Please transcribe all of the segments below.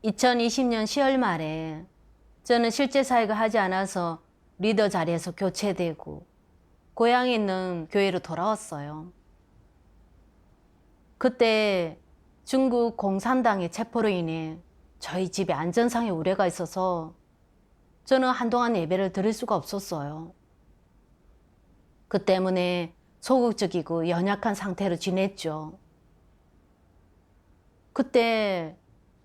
2020년 10월 말에 저는 실제 사역을 하지 않아서 리더 자리에서 교체되고 고향에 있는 교회로 돌아왔어요. 그때 중국 공산당의 체포로 인해 저희 집에 안전상의 우려가 있어서 저는 한동안 예배를 드릴 수가 없었어요. 그 때문에 소극적이고 연약한 상태로 지냈죠. 그때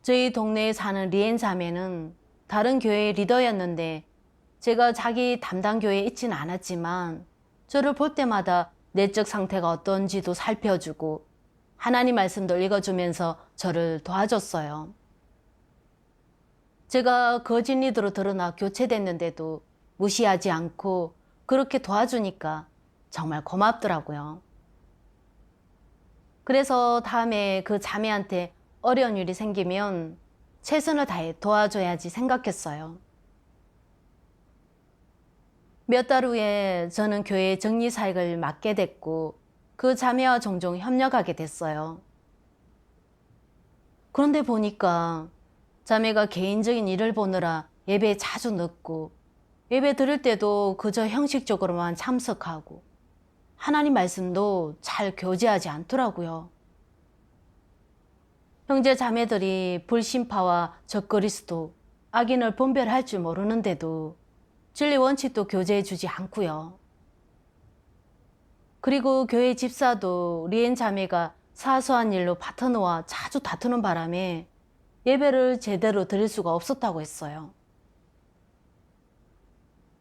저희 동네에 사는 리엔 자매는 다른 교회의 리더였는데 제가 자기 담당 교회에 있진 않았지만 저를 볼 때마다 내적 상태가 어떤지도 살펴주고 하나님 말씀도 읽어주면서 저를 도와줬어요. 제가 거짓 리더로 드러나 교체됐는데도 무시하지 않고 그렇게 도와주니까 정말 고맙더라고요. 그래서 다음에 그 자매한테 어려운 일이 생기면 최선을 다해 도와줘야지 생각했어요. 몇 달 후에 저는 교회 정리사역을 맡게 됐고 그 자매와 종종 협력하게 됐어요. 그런데 보니까 자매가 개인적인 일을 보느라 예배에 자주 늦고 예배 들을 때도 그저 형식적으로만 참석하고 하나님 말씀도 잘 교제하지 않더라고요. 형제 자매들이 불신파와 적그리스도, 악인을 분별할 줄 모르는데도 진리 원칙도 교제해 주지 않고요. 그리고 교회 집사도 리엔 자매가 사소한 일로 파트너와 자주 다투는 바람에 예배를 제대로 드릴 수가 없었다고 했어요.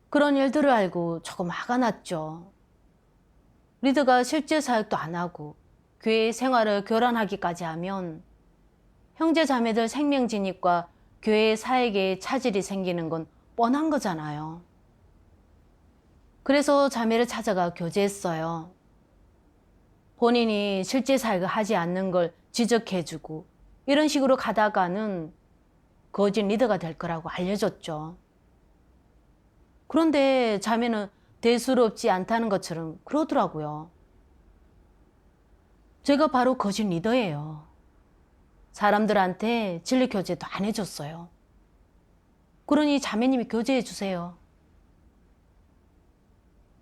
그런 일들을 알고 조금 화가 났죠. 리더가 실제 사역도 안 하고 교회 생활을 교란하기까지 하면 형제 자매들 생명 진입과 교회 사역에 차질이 생기는 건 뻔한 거잖아요. 그래서 자매를 찾아가 교제했어요. 본인이 실제 사역을 하지 않는 걸 지적해주고 이런 식으로 가다가는 거짓 리더가 될 거라고 알려줬죠. 그런데 자매는 대수롭지 않다는 것처럼 그러더라고요. 제가 바로 거짓 리더예요. 사람들한테 진리 교제도 안 해줬어요. 그러니 자매님이 교제해 주세요.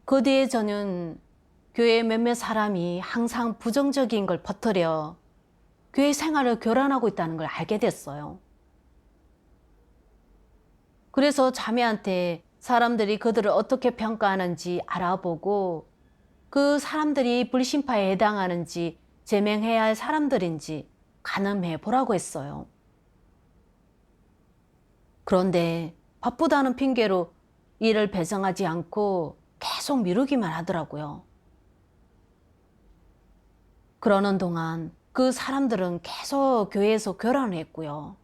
그 뒤에 저는 교회 몇몇 사람이 항상 부정적인 걸 퍼뜨려 교회 생활을 교란하고 있다는 걸 알게 됐어요. 그래서 자매한테 사람들이 그들을 어떻게 평가하는지 알아보고 그 사람들이 불신파에 해당하는지 제명해야 할 사람들인지 가늠해 보라고 했어요. 그런데 바쁘다는 핑계로 일을 배정하지 않고 계속 미루기만 하더라고요. 그러는 동안 그 사람들은 계속 교회에서 교란을 했고요.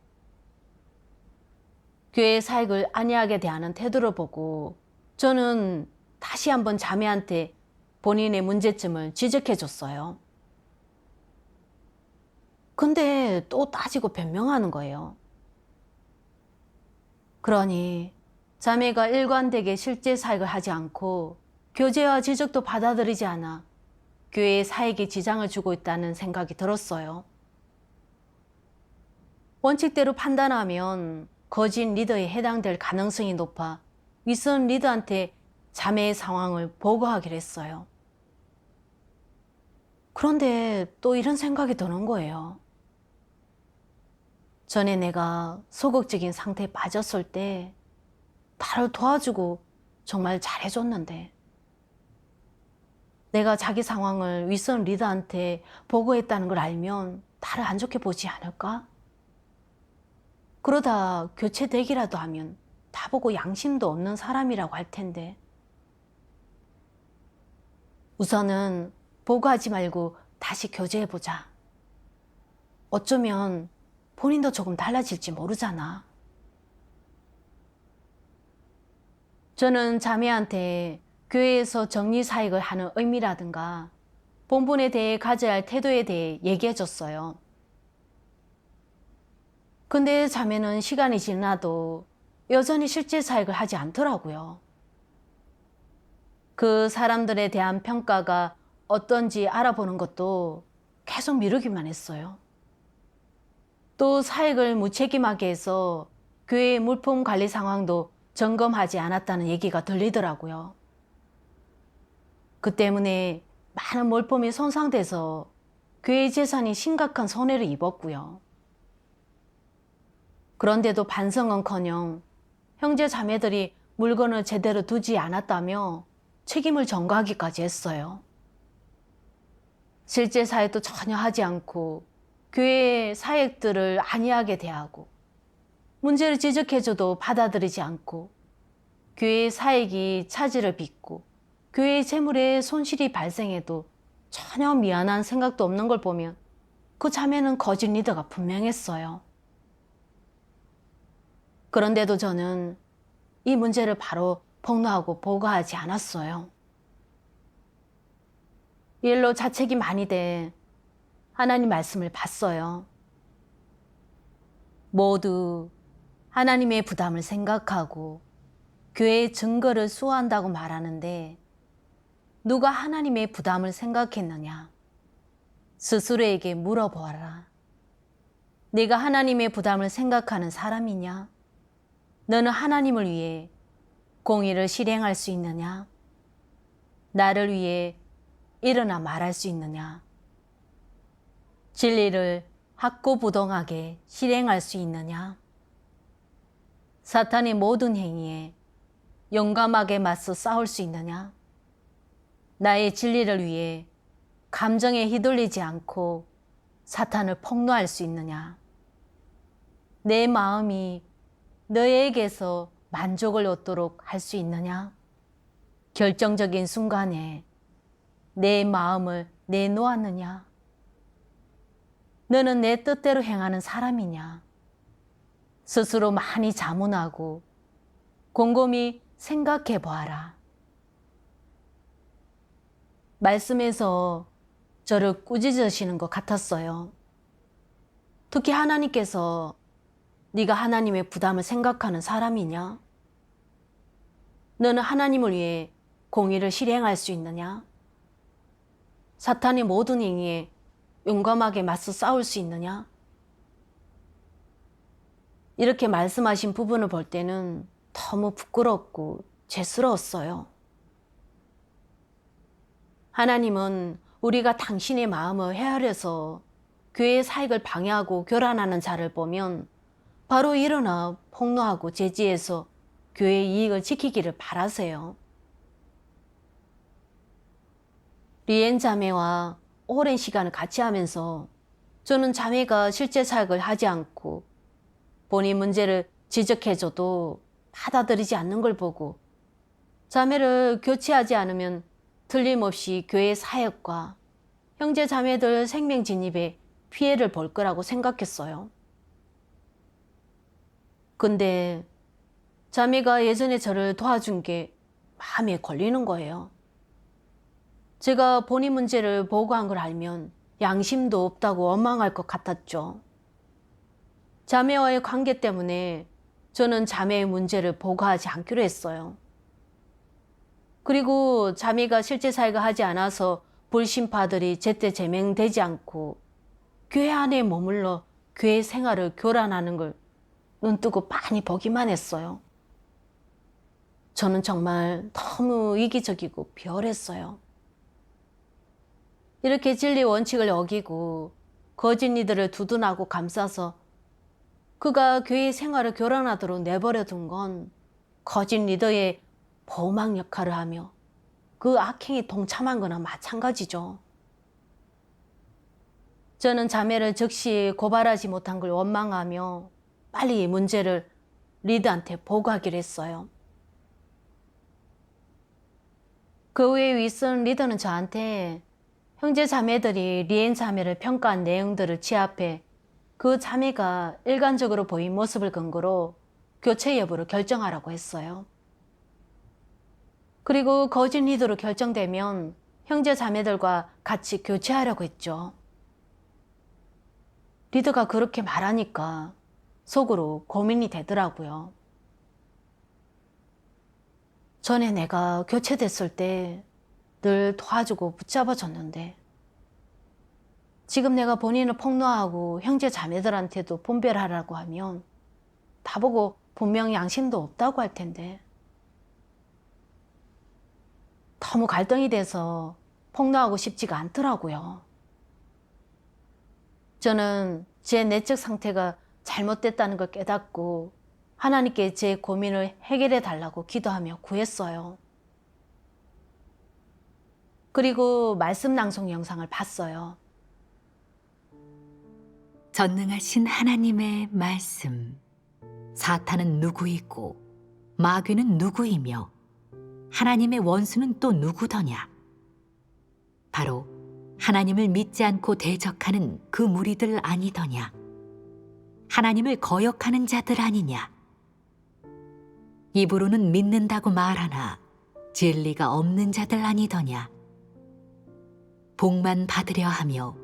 교회 사역을 안이하게 대하는 태도를 보고 저는 다시 한번 자매한테 본인의 문제점을 지적해 줬어요. 근데 또 따지고 변명하는 거예요. 그러니 자매가 일관되게 실제 사역을 하지 않고 교제와 지적도 받아들이지 않아 교회의 사역에 지장을 주고 있다는 생각이 들었어요. 원칙대로 판단하면 거짓 리더에 해당될 가능성이 높아 윗선 리더한테 자매의 상황을 보고하기로 했어요. 그런데 또 이런 생각이 드는 거예요. 전에 내가 소극적인 상태에 빠졌을 때 나를 도와주고 정말 잘해줬는데 내가 자기 상황을 윗선 리더한테 보고했다는 걸 알면 나를 안 좋게 보지 않을까? 그러다 교체되기라도 하면 나보고 양심도 없는 사람이라고 할 텐데 우선은 보고하지 말고 다시 교제해보자. 어쩌면 본인도 조금 달라질지 모르잖아. 저는 자매한테 교회에서 정리 사역을 하는 의미라든가 본분에 대해 가져야 할 태도에 대해 얘기해 줬어요. 근데 자매는 시간이 지나도 여전히 실제 사역을 하지 않더라고요. 그 사람들에 대한 평가가 어떤지 알아보는 것도 계속 미루기만 했어요. 또 사익을 무책임하게 해서 교회 물품 관리 상황도 점검하지 않았다는 얘기가 들리더라고요. 그 때문에 많은 물품이 손상돼서 교회 재산이 심각한 손해를 입었고요. 그런데도 반성은커녕 형제 자매들이 물건을 제대로 두지 않았다며 책임을 전가하기까지 했어요. 실제 사역도 전혀 하지 않고 교회의 사역들을 안이하게 대하고 문제를 지적해줘도 받아들이지 않고 교회의 사역이 차질을 빚고 교회의 재물에 손실이 발생해도 전혀 미안한 생각도 없는 걸 보면 그 자매는 거짓 리더가 분명했어요. 그런데도 저는 이 문제를 바로 폭로하고 보고하지 않았어요. 이 일로 자책이 많이 돼 하나님 말씀을 봤어요. 모두 하나님의 부담을 생각하고 교회의 증거를 수호한다고 말하는데 누가 하나님의 부담을 생각했느냐? 스스로에게 물어보아라. 네가 하나님의 부담을 생각하는 사람이냐? 너는 하나님을 위해 공의를 실행할 수 있느냐? 나를 위해 일어나 말할 수 있느냐? 진리를 확고부동하게 실행할 수 있느냐? 사탄의 모든 행위에 용감하게 맞서 싸울 수 있느냐? 나의 진리를 위해 감정에 휘둘리지 않고 사탄을 폭로할 수 있느냐? 내 마음이 너에게서 만족을 얻도록 할 수 있느냐? 결정적인 순간에 내 마음을 내놓았느냐? 너는 내 뜻대로 행하는 사람이냐? 스스로 많이 자문하고 곰곰이 생각해 보아라. 말씀에서 저를 꾸짖으시는 것 같았어요. 특히 하나님께서 네가 하나님의 부담을 생각하는 사람이냐? 너는 하나님을 위해 공의를 실행할 수 있느냐? 사탄의 모든 행위에 용감하게 맞서 싸울 수 있느냐? 이렇게 말씀하신 부분을 볼 때는 너무 부끄럽고 죄스러웠어요. 하나님은 우리가 당신의 마음을 헤아려서 교회의 사역을 방해하고 교란하는 자를 보면 바로 일어나 폭로하고 제지해서 교회의 이익을 지키기를 바라세요. 리엔 자매와 오랜 시간을 같이 하면서 저는 자매가 실제 사역을 하지 않고 본인 문제를 지적해줘도 받아들이지 않는 걸 보고 자매를 교체하지 않으면 틀림없이 교회 사역과 형제 자매들 생명 진입에 피해를 볼 거라고 생각했어요. 근데 자매가 예전에 저를 도와준 게 마음에 걸리는 거예요. 제가 본인 문제를 보고한 걸 알면 양심도 없다고 원망할 것 같았죠. 자매와의 관계 때문에 저는 자매의 문제를 보고하지 않기로 했어요. 그리고 자매가 실제 사역을 하지 않아서 불신파들이 제때 제명되지 않고 교회 안에 머물러 교회 생활을 교란하는 걸 눈뜨고 많이 보기만 했어요. 저는 정말 너무 이기적이고 비열했어요. 이렇게 진리 원칙을 어기고 거짓 리더를 두둔하고 감싸서 그가 교회 생활을 교란하도록 내버려 둔 건 거짓 리더의 보호막 역할을 하며 그 악행에 동참한 거나 마찬가지죠. 저는 자매를 즉시 고발하지 못한 걸 원망하며 빨리 이 문제를 리더한테 보고하기로 했어요. 그 후에 윗선 리더는 저한테 형제 자매들이 리엔 자매를 평가한 내용들을 취합해 그 자매가 일관적으로 보인 모습을 근거로 교체 여부를 결정하라고 했어요. 그리고 거짓 리더로 결정되면 형제 자매들과 같이 교체하려고 했죠. 리더가 그렇게 말하니까 속으로 고민이 되더라고요. 전에 내가 교체됐을 때 늘 도와주고 붙잡아줬는데 지금 내가 본인을 폭로하고 형제 자매들한테도 분별하라고 하면 나보고 분명 양심도 없다고 할 텐데 너무 갈등이 돼서 폭로하고 싶지가 않더라고요. 저는 제 내적 상태가 잘못됐다는 걸 깨닫고 하나님께 제 고민을 해결해 달라고 기도하며 구했어요. 그리고 말씀 낭송 영상을 봤어요. 전능하신 하나님의 말씀. 사탄은 누구이고 마귀는 누구이며 하나님의 원수는 또 누구더냐? 바로 하나님을 믿지 않고 대적하는 그 무리들 아니더냐? 하나님을 거역하는 자들 아니냐? 입으로는 믿는다고 말하나 진리가 없는 자들 아니더냐? 복만 받으려 하며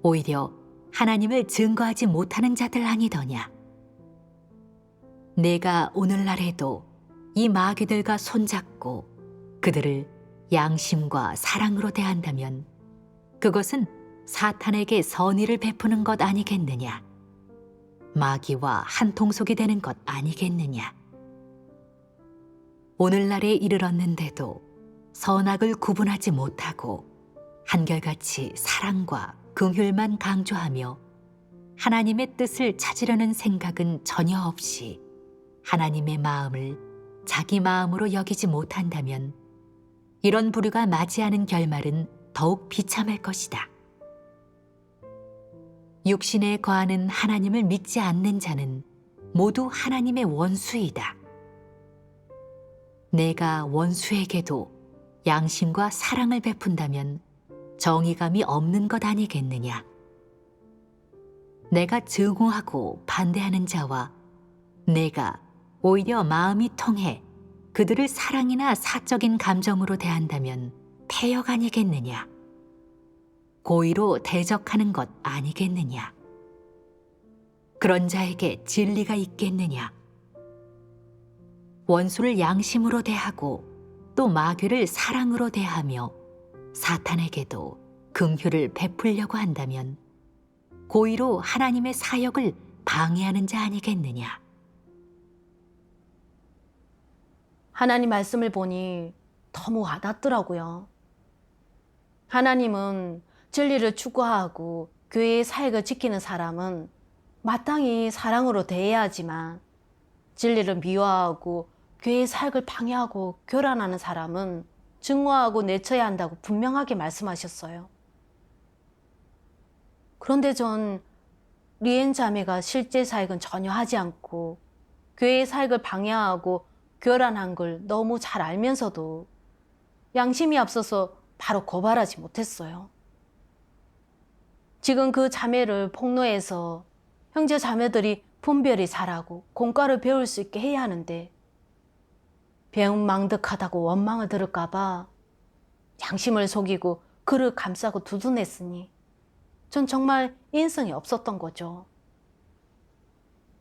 오히려 하나님을 증거하지 못하는 자들 아니더냐? 내가 오늘날에도 이 마귀들과 손잡고 그들을 양심과 사랑으로 대한다면 그것은 사탄에게 선의를 베푸는 것 아니겠느냐? 마귀와 한통속이 되는 것 아니겠느냐? 오늘날에 이르렀는데도 선악을 구분하지 못하고 한결같이 사랑과 긍휼만 강조하며 하나님의 뜻을 찾으려는 생각은 전혀 없이 하나님의 마음을 자기 마음으로 여기지 못한다면 이런 부류가 맞이하는 결말은 더욱 비참할 것이다. 육신에 거하는 하나님을 믿지 않는 자는 모두 하나님의 원수이다. 내가 원수에게도 양심과 사랑을 베푼다면 정의감이 없는 것 아니겠느냐? 내가 증오하고 반대하는 자와 내가 오히려 마음이 통해 그들을 사랑이나 사적인 감정으로 대한다면 패역 아니겠느냐? 고의로 대적하는 것 아니겠느냐? 그런 자에게 진리가 있겠느냐? 원수를 양심으로 대하고 또 마귀를 사랑으로 대하며 사탄에게도 긍휼을 베풀려고 한다면 고의로 하나님의 사역을 방해하는 자 아니겠느냐? 하나님 말씀을 보니 너무 와닿더라고요. 하나님은 진리를 추구하고 교회의 사역을 지키는 사람은 마땅히 사랑으로 대해야 하지만 진리를 미워하고 교회의 사역을 방해하고 교란하는 사람은 증오하고 내쳐야 한다고 분명하게 말씀하셨어요. 그런데 전 리엔 자매가 실제 사역은 전혀 하지 않고 교회의 사역을 방해하고 교란한 걸 너무 잘 알면서도 양심이 앞서서 바로 고발하지 못했어요. 지금 그 자매를 폭로해서 형제 자매들이 분별이 잘하고 공과를 배울 수 있게 해야 하는데 배은망덕하다고 원망을 들을까 봐 양심을 속이고 그를 감싸고 두둔했으니 전 정말 인성이 없었던 거죠.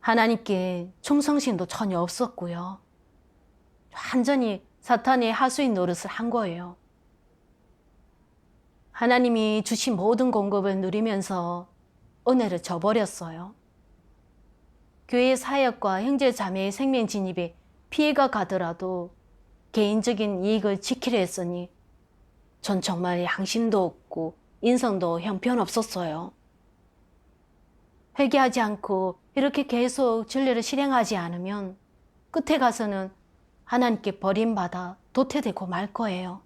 하나님께 충성심도 전혀 없었고요. 완전히 사탄의 하수인 노릇을 한 거예요. 하나님이 주신 모든 공급을 누리면서 은혜를 저버렸어요. 교회 사역과 형제 자매의 생명 진입에 피해가 가더라도 개인적인 이익을 지키려 했으니 전 정말 양심도 없고 인성도 형편없었어요. 회개하지 않고 이렇게 계속 진리를 실행하지 않으면 끝에 가서는 하나님께 버림받아 도태되고 말 거예요.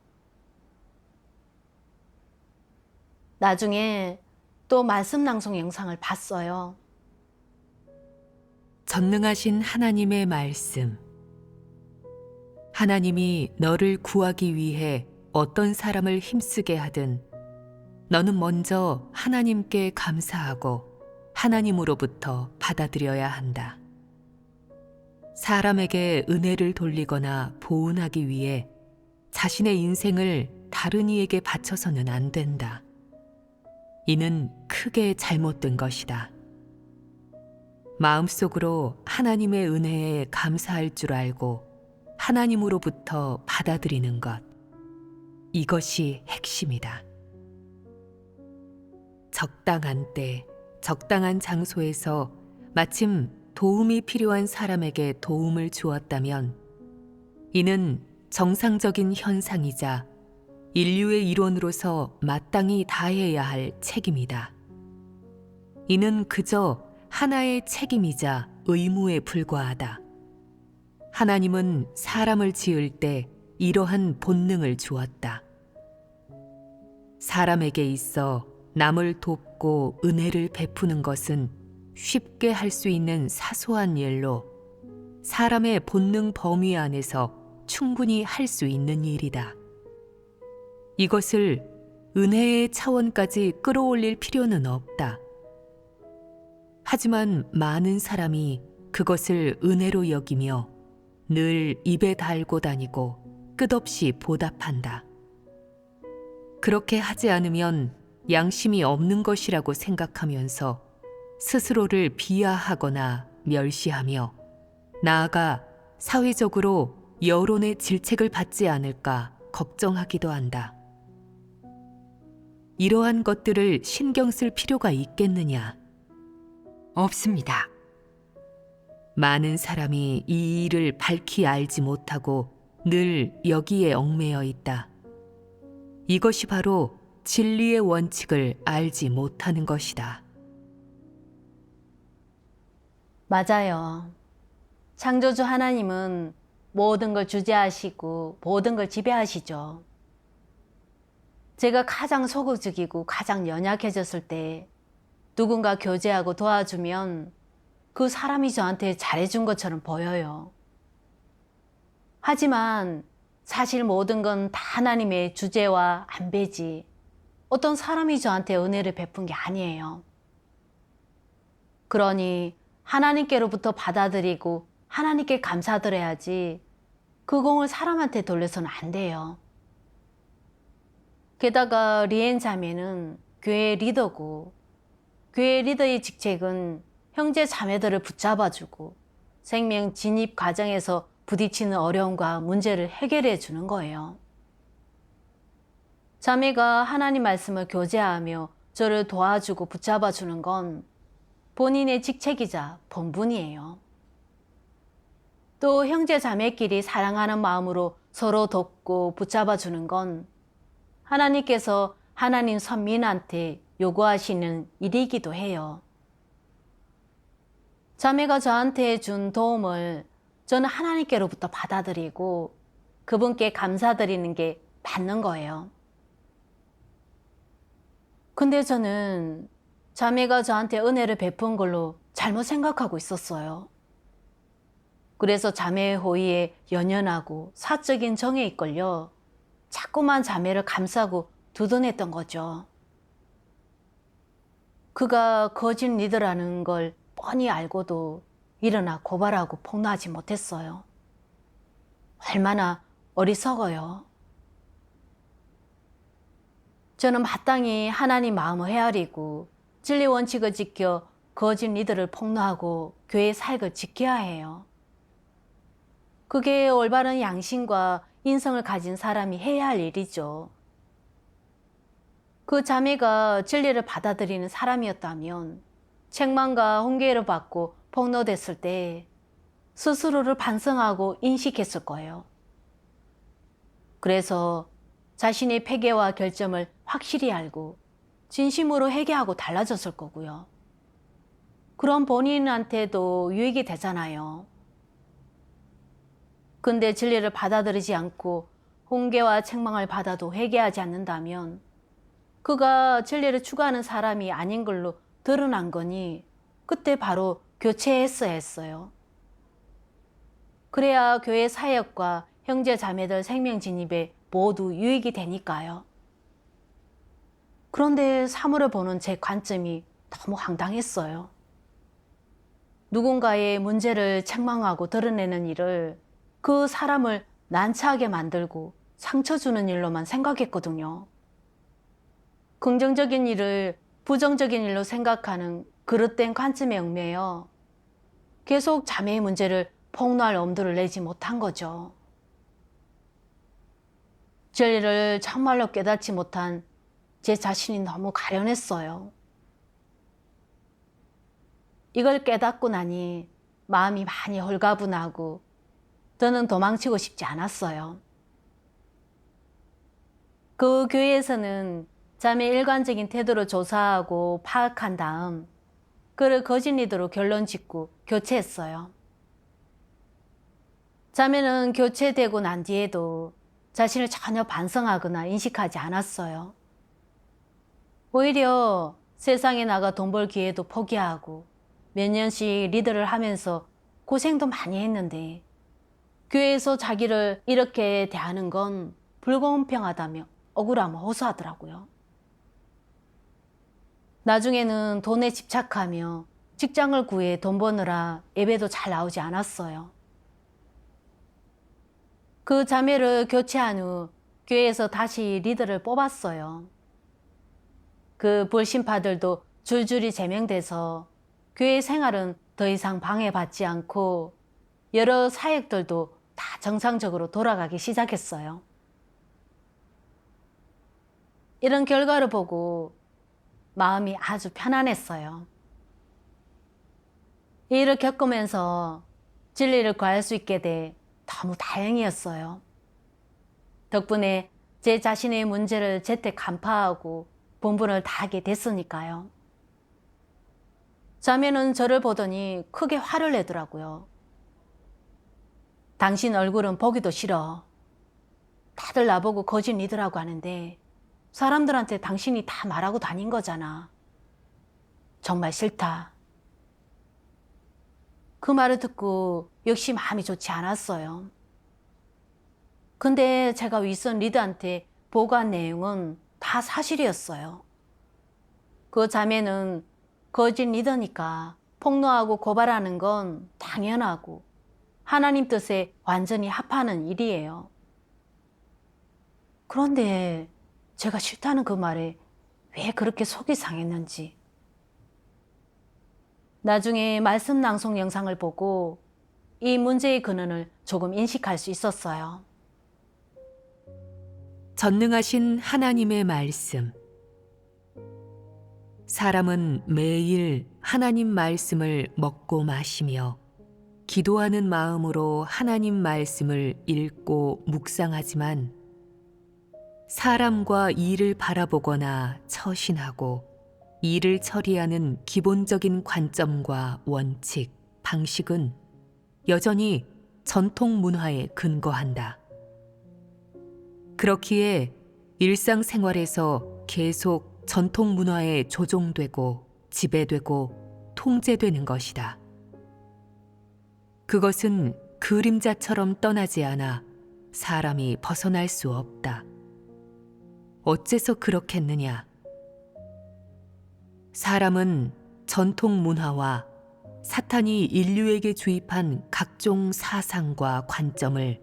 나중에 또 말씀 낭송 영상을 봤어요. 전능하신 하나님의 말씀. 하나님이 너를 구하기 위해 어떤 사람을 힘쓰게 하든 너는 먼저 하나님께 감사하고 하나님으로부터 받아들여야 한다. 사람에게 은혜를 돌리거나 보은하기 위해 자신의 인생을 다른 이에게 바쳐서는 안 된다. 이는 크게 잘못된 것이다. 마음속으로 하나님의 은혜에 감사할 줄 알고 하나님으로부터 받아들이는 것. 이것이 핵심이다. 적당한 때, 적당한 장소에서 마침 도움이 필요한 사람에게 도움을 주었다면 이는 정상적인 현상이자 인류의 일원으로서 마땅히 다해야 할 책임이다. 이는 그저 하나의 책임이자 의무에 불과하다. 하나님은 사람을 지을 때 이러한 본능을 주었다. 사람에게 있어 남을 돕고 은혜를 베푸는 것은 쉽게 할 수 있는 사소한 일로 사람의 본능 범위 안에서 충분히 할 수 있는 일이다. 이것을 은혜의 차원까지 끌어올릴 필요는 없다. 하지만 많은 사람이 그것을 은혜로 여기며 늘 입에 달고 다니고 끝없이 보답한다. 그렇게 하지 않으면 양심이 없는 것이라고 생각하면서 스스로를 비하하거나 멸시하며 나아가 사회적으로 여론의 질책을 받지 않을까 걱정하기도 한다. 이러한 것들을 신경 쓸 필요가 있겠느냐? 없습니다. 많은 사람이 이 일을 밝히 알지 못하고 늘 여기에 얽매여 있다. 이것이 바로 진리의 원칙을 알지 못하는 것이다. 맞아요. 창조주 하나님은 모든 걸 주재하시고 모든 걸 지배하시죠. 제가 가장 소극적이고 가장 연약해졌을 때 누군가 교제하고 도와주면 그 사람이 저한테 잘해준 것처럼 보여요. 하지만 사실 모든 건 다 하나님의 주재와 안배지 어떤 사람이 저한테 은혜를 베푼 게 아니에요. 그러니 하나님께로부터 받아들이고 하나님께 감사드려야지 그 공을 사람한테 돌려서는 안 돼요. 게다가 리엔 자매는 교회 리더고 교회 리더의 직책은 형제 자매들을 붙잡아주고 생명 진입 과정에서 부딪히는 어려움과 문제를 해결해 주는 거예요. 자매가 하나님 말씀을 교제하며 저를 도와주고 붙잡아주는 건 본인의 직책이자 본분이에요. 또 형제 자매끼리 사랑하는 마음으로 서로 돕고 붙잡아주는 건 하나님께서 하나님 선민한테 요구하시는 일이기도 해요. 자매가 저한테 준 도움을 저는 하나님께로부터 받아들이고 그분께 감사드리는 게 맞는 거예요. 근데 저는 자매가 저한테 은혜를 베푼 걸로 잘못 생각하고 있었어요. 그래서 자매의 호의에 연연하고 사적인 정에 이끌려 자꾸만 자매를 감싸고 두둔했던 거죠. 그가 거짓 리더라는 걸 뻔히 알고도 일어나 고발하고 폭로하지 못했어요. 얼마나 어리석어요. 저는 마땅히 하나님 마음을 헤아리고 진리 원칙을 지켜 거짓 리더를 폭로하고 교회 사역을 지켜야 해요. 그게 올바른 양심과 인성을 가진 사람이 해야 할 일이죠. 그 자매가 진리를 받아들이는 사람이었다면 책망과 훈계를 받고 폭로됐을 때 스스로를 반성하고 인식했을 거예요. 그래서 자신의 패배와 결점을 확실히 알고 진심으로 회개하고 달라졌을 거고요. 그럼 본인한테도 유익이 되잖아요. 근데 진리를 받아들이지 않고 훈계와 책망을 받아도 회개하지 않는다면 그가 진리를 추구하는 사람이 아닌 걸로 드러난 거니 그때 바로 교체했어야 했어요. 그래야 교회 사역과 형제 자매들 생명 진입에 모두 유익이 되니까요. 그런데 사물을 보는 제 관점이 너무 황당했어요. 누군가의 문제를 책망하고 드러내는 일을 그 사람을 난처하게 만들고 상처 주는 일로만 생각했거든요. 긍정적인 일을 부정적인 일로 생각하는 그릇된 관점에 얽매여 계속 자매의 문제를 폭로할 엄두를 내지 못한 거죠. 진리를 정말로 깨닫지 못한 제 자신이 너무 가련했어요. 이걸 깨닫고 나니 마음이 많이 홀가분하고 저는 도망치고 싶지 않았어요. 그 교회에서는 자매 일관적인 태도로 조사하고 파악한 다음 그를 거짓 리더로 결론 짓고 교체했어요. 자매는 교체되고 난 뒤에도 자신을 전혀 반성하거나 인식하지 않았어요. 오히려 세상에 나가 돈 벌 기회도 포기하고 몇 년씩 리더를 하면서 고생도 많이 했는데 교회에서 자기를 이렇게 대하는 건 불공평하다며 억울함을 호소하더라고요. 나중에는 돈에 집착하며 직장을 구해 돈 버느라 예배도 잘 나오지 않았어요. 그 자매를 교체한 후 교회에서 다시 리더를 뽑았어요. 그 불신파들도 줄줄이 제명돼서 교회 생활은 더 이상 방해받지 않고 여러 사역들도 다 정상적으로 돌아가기 시작했어요. 이런 결과를 보고 마음이 아주 편안했어요. 이 일을 겪으면서 진리를 구할 수 있게 돼 너무 다행이었어요. 덕분에 제 자신의 문제를 제때 간파하고 본분을 다하게 됐으니까요. 자매는 저를 보더니 크게 화를 내더라고요. 당신 얼굴은 보기도 싫어. 다들 나보고 거짓 리더라고 하는데 사람들한테 당신이 다 말하고 다닌 거잖아. 정말 싫다. 그 말을 듣고 역시 마음이 좋지 않았어요. 근데 제가 윗선 리더한테 보고한 내용은 다 사실이었어요. 그 자매는 거짓 리더니까 폭로하고 고발하는 건 당연하고 하나님 뜻에 완전히 합하는 일이에요. 그런데 제가 싫다는 그 말에 왜 그렇게 속이 상했는지 나중에 말씀 낭송 영상을 보고 이 문제의 근원을 조금 인식할 수 있었어요. 전능하신 하나님의 말씀. 사람은 매일 하나님 말씀을 먹고 마시며 기도하는 마음으로 하나님 말씀을 읽고 묵상하지만 사람과 일을 바라보거나 처신하고 일을 처리하는 기본적인 관점과 원칙, 방식은 여전히 전통 문화에 근거한다. 그렇기에 일상생활에서 계속 전통 문화에 조종되고 지배되고 통제되는 것이다. 그것은 그림자처럼 떠나지 않아 사람이 벗어날 수 없다. 어째서 그렇겠느냐? 사람은 전통 문화와 사탄이 인류에게 주입한 각종 사상과 관점을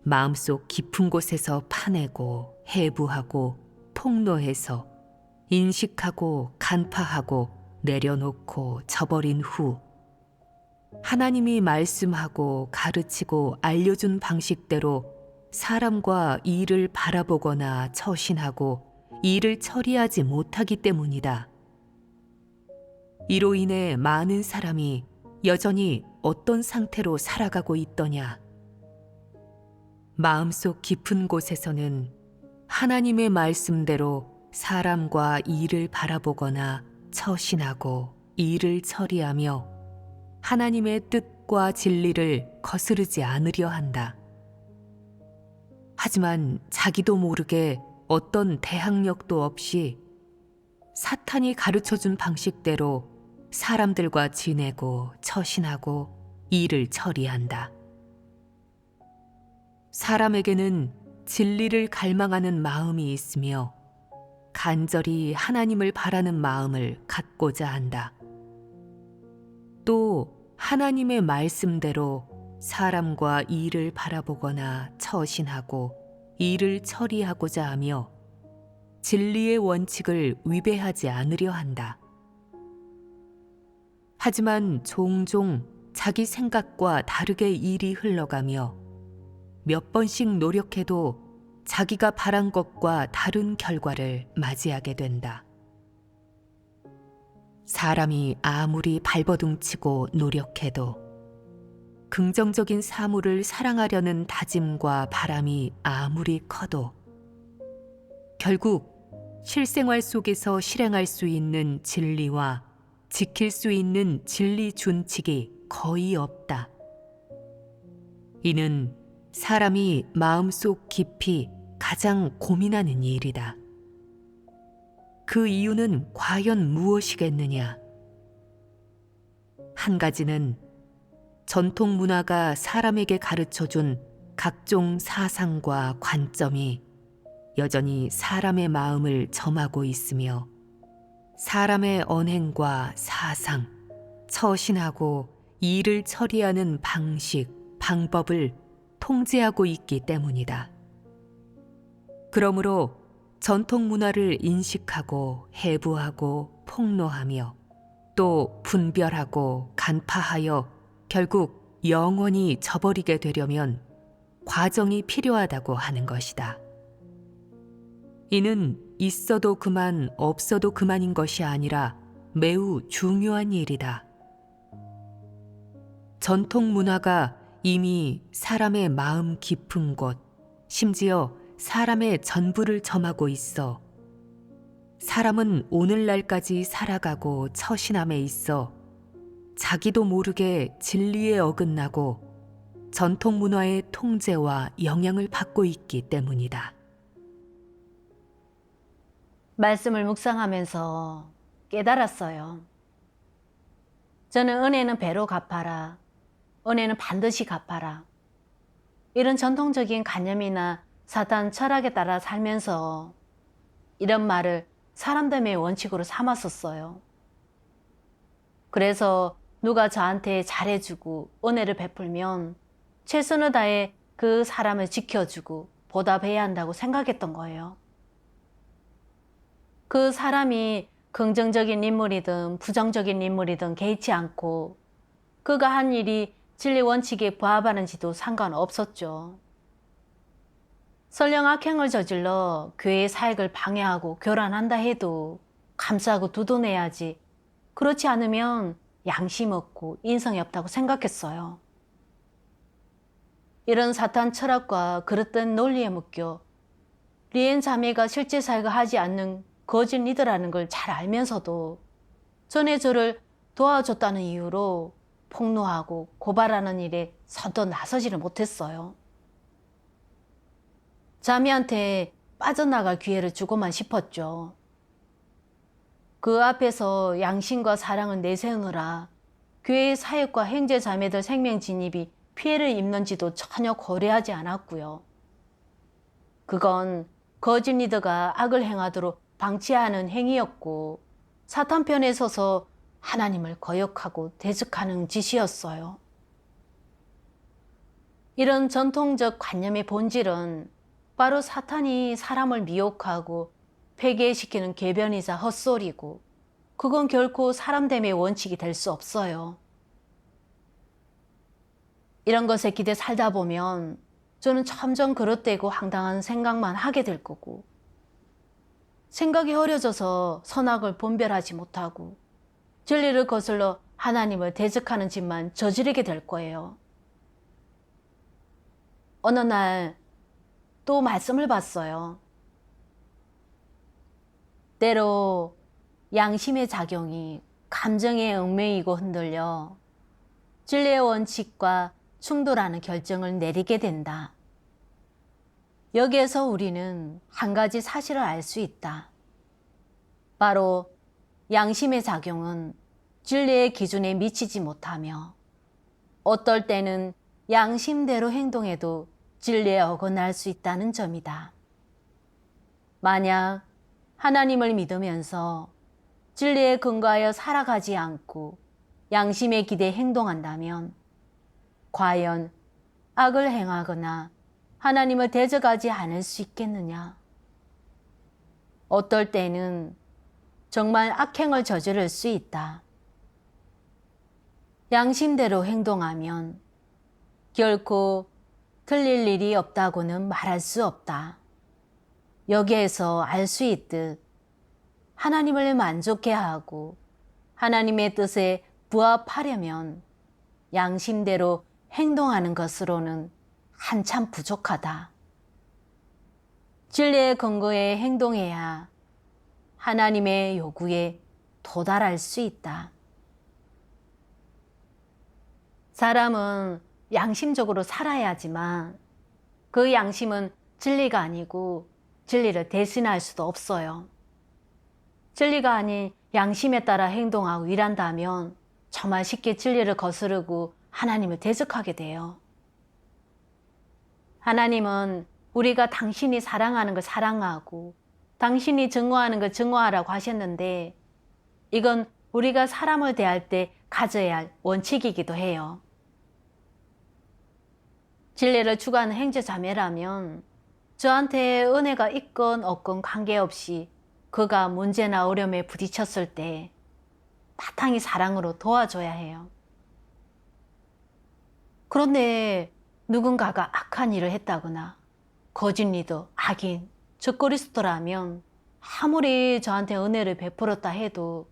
마음속 깊은 곳에서 파내고 해부하고 폭로해서 인식하고 간파하고 내려놓고 저버린 후 하나님이 말씀하고 가르치고 알려준 방식대로 사람과 일을 바라보거나 처신하고 일을 처리하지 못하기 때문이다. 이로 인해 많은 사람이 여전히 어떤 상태로 살아가고 있더냐? 마음속 깊은 곳에서는 하나님의 말씀대로 사람과 일을 바라보거나 처신하고 일을 처리하며 하나님의 뜻과 진리를 거스르지 않으려 한다. 하지만 자기도 모르게 어떤 대항력도 없이 사탄이 가르쳐준 방식대로 사람들과 지내고 처신하고 일을 처리한다. 사람에게는 진리를 갈망하는 마음이 있으며 간절히 하나님을 바라는 마음을 갖고자 한다. 또 하나님의 말씀대로 사람과 일을 바라보거나 처신하고 일을 처리하고자 하며 진리의 원칙을 위배하지 않으려 한다. 하지만 종종 자기 생각과 다르게 일이 흘러가며 몇 번씩 노력해도 자기가 바란 것과 다른 결과를 맞이하게 된다. 사람이 아무리 발버둥치고 노력해도 긍정적인 사물을 사랑하려는 다짐과 바람이 아무리 커도 결국 실생활 속에서 실행할 수 있는 진리와 지킬 수 있는 진리 준칙이 거의 없다. 이는 사람이 마음속 깊이 가장 고민하는 일이다. 그 이유는 과연 무엇이겠느냐? 한 가지는 전통 문화가 사람에게 가르쳐준 각종 사상과 관점이 여전히 사람의 마음을 점하고 있으며 사람의 언행과 사상, 처신하고 일을 처리하는 방식, 방법을 통제하고 있기 때문이다. 그러므로 전통 문화를 인식하고 해부하고 폭로하며 또 분별하고 간파하여 결국 영원히 저버리게 되려면 과정이 필요하다고 하는 것이다. 이는 있어도 그만 없어도 그만인 것이 아니라 매우 중요한 일이다. 전통 문화가 이미 사람의 마음 깊은 곳, 심지어 사람의 전부를 점하고 있어 사람은 오늘날까지 살아가고 처신함에 있어 자기도 모르게 진리에 어긋나고 전통 문화의 통제와 영향을 받고 있기 때문이다. 말씀을 묵상하면서 깨달았어요. 저는 은혜는 배로 갚아라, 은혜는 반드시 갚아라, 이런 전통적인 관념이나 사탄 철학에 따라 살면서 이런 말을 사람들의 원칙으로 삼았었어요. 그래서 누가 저한테 잘해주고 은혜를 베풀면 최선을 다해 그 사람을 지켜주고 보답해야 한다고 생각했던 거예요. 그 사람이 긍정적인 인물이든 부정적인 인물이든 개의치 않고 그가 한 일이 진리 원칙에 부합하는지도 상관없었죠. 설령 악행을 저질러 교회의 사역을 방해하고 교란한다 해도 감싸고 두둔해야지, 그렇지 않으면 양심 없고 인성이 없다고 생각했어요. 이런 사탄 철학과 그릇된 논리에 묶여 리엔 자매가 실제 사역을 하지 않는 거짓 리더라는 걸 잘 알면서도 전에 저를 도와줬다는 이유로 폭로하고 고발하는 일에 선뜻 나서지를 못했어요. 자매한테 빠져나갈 기회를 주고만 싶었죠. 그 앞에서 양심과 사랑을 내세우느라 교회의 사역과 행제 자매들 생명 진입이 피해를 입는지도 전혀 고려하지 않았고요. 그건 거짓 리더가 악을 행하도록 방치하는 행위였고 사탄 편에 서서 하나님을 거역하고 대적하는 짓이었어요. 이런 전통적 관념의 본질은 바로 사탄이 사람을 미혹하고 폐괴시키는 궤변이자 헛소리고, 그건 결코 사람됨의 원칙이 될 수 없어요. 이런 것에 기대 살다 보면 저는 점점 그릇되고 황당한 생각만 하게 될 거고, 생각이 흐려져서 선악을 분별하지 못하고 진리를 거슬러 하나님을 대적하는 짓만 저지르게 될 거예요. 어느 날 또 말씀을 봤어요. 때로 양심의 작용이 감정에 얽매이고 흔들려 진리의 원칙과 충돌하는 결정을 내리게 된다. 여기에서 우리는 한 가지 사실을 알 수 있다. 바로 양심의 작용은 진리의 기준에 미치지 못하며 어떨 때는 양심대로 행동해도 진리에 어긋날 수 있다는 점이다. 만약 하나님을 믿으면서 진리에 근거하여 살아가지 않고 양심에 기대 행동한다면 과연 악을 행하거나 하나님을 대적하지 않을 수 있겠느냐? 어떨 때는 정말 악행을 저지를 수 있다. 양심대로 행동하면 결코 틀릴 일이 없다고는 말할 수 없다. 여기에서 알 수 있듯 하나님을 만족해 하고 하나님의 뜻에 부합하려면 양심대로 행동하는 것으로는 한참 부족하다. 진리의 근거에 행동해야 하나님의 요구에 도달할 수 있다. 사람은 양심적으로 살아야 하지만 그 양심은 진리가 아니고 진리를 대신할 수도 없어요. 진리가 아닌 양심에 따라 행동하고 일한다면 정말 쉽게 진리를 거스르고 하나님을 대적하게 돼요. 하나님은 우리가 당신이 사랑하는 걸 사랑하고 당신이 증오하는 걸 증오하라고 하셨는데 이건 우리가 사람을 대할 때 가져야 할 원칙이기도 해요. 진리를 추구하는 형제자매라면 저한테 은혜가 있건 없건 관계없이 그가 문제나 어려움에 부딪혔을 때 바탕이 사랑으로 도와줘야 해요. 그런데 누군가가 악한 일을 했다거나 거짓 리더, 악인, 적그리스도라면 아무리 저한테 은혜를 베풀었다 해도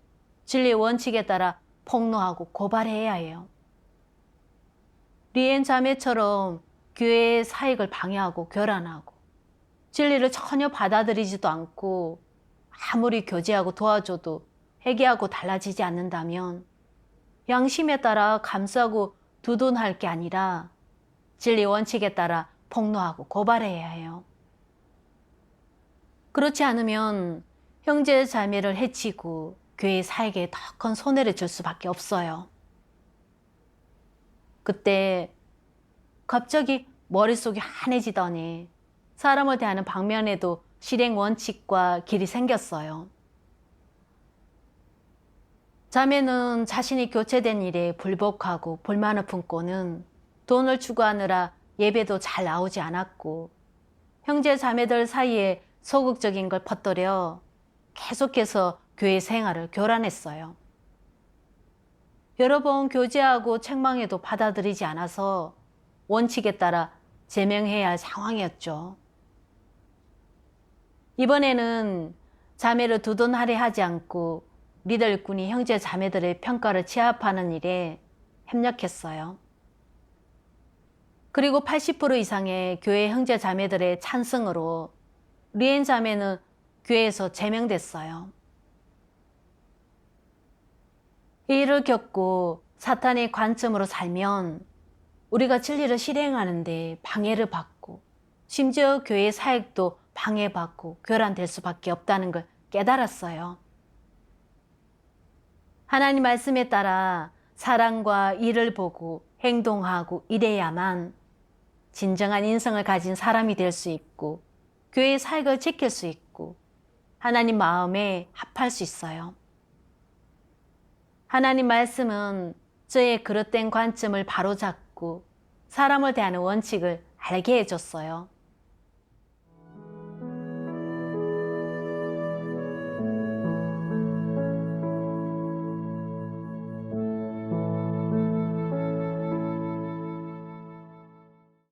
진리의 원칙에 따라 폭로하고 고발해야 해요. 리엔 자매처럼 교회의 사익을 방해하고 교란하고 진리를 전혀 받아들이지도 않고 아무리 교제하고 도와줘도 회개하고 달라지지 않는다면 양심에 따라 감싸고 두둔할 게 아니라 진리 원칙에 따라 폭로하고 고발해야 해요. 그렇지 않으면 형제 자매를 해치고 교회 사익에 더 큰 손해를 줄 수밖에 없어요. 그때 갑자기 머릿속이 환해지더니 사람을 대하는 방면에도 실행 원칙과 길이 생겼어요. 자매는 자신이 교체된 일에 불복하고 불만을 품고는 돈을 추구하느라 예배도 잘 나오지 않았고 형제 자매들 사이에 소극적인 걸 퍼뜨려 계속해서 교회 생활을 교란했어요. 여러 번 교제하고 책망해도 받아들이지 않아서 원칙에 따라 제명해야 할 상황이었죠. 이번에는 자매를 두둔하려 하지 않고 리더 일꾼이 형제 자매들의 평가를 취합하는 일에 협력했어요. 그리고 80% 이상의 교회 형제 자매들의 찬성으로 리엔 자매는 교회에서 제명됐어요. 이 일을 겪고 사탄의 관점으로 살면 우리가 진리를 실행하는데 방해를 받고 심지어 교회 사역도 방해받고 교란될 수밖에 없다는 걸 깨달았어요. 하나님 말씀에 따라 사랑과 일을 보고 행동하고 이래야만 진정한 인성을 가진 사람이 될 수 있고 교회의 사역을 지킬 수 있고 하나님 마음에 합할 수 있어요. 하나님 말씀은 저의 그릇된 관점을 바로잡고 사람을 대하는 원칙을 알게 해줬어요.